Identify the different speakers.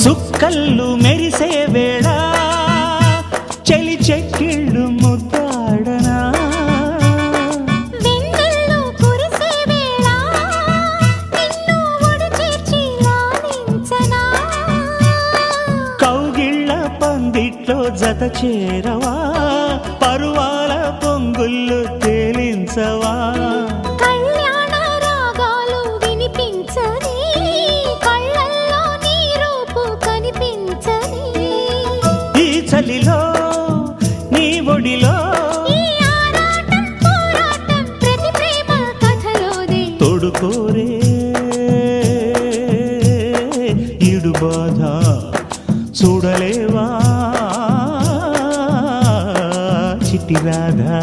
Speaker 1: సుక్కళ్ళు మెరిసే వేళ చెలి చెక్కిళ్ళు ముద్దాడనా
Speaker 2: వెన్నెల్లో కురిసే వేళ నిన్ను ఒడి చేర్చి లాలించనా
Speaker 1: కౌగిళ్ళ పందిట్లో జత చేరవా పరువాల పొంగుళ్ళు తేలించవా
Speaker 2: కళ్యాణ రాగాలు వినిపించని కళ్ళల్లో నీ రూపు కనిపించని
Speaker 1: ఈ చలిలో నీ ఒడిలో
Speaker 2: ఈ ఆరాటం పోరాటం ప్రతి ప్రేమ కథలోనే
Speaker 1: తోడుకోరే ఈడు బాధ చూడలేవా చిట్టి రాధా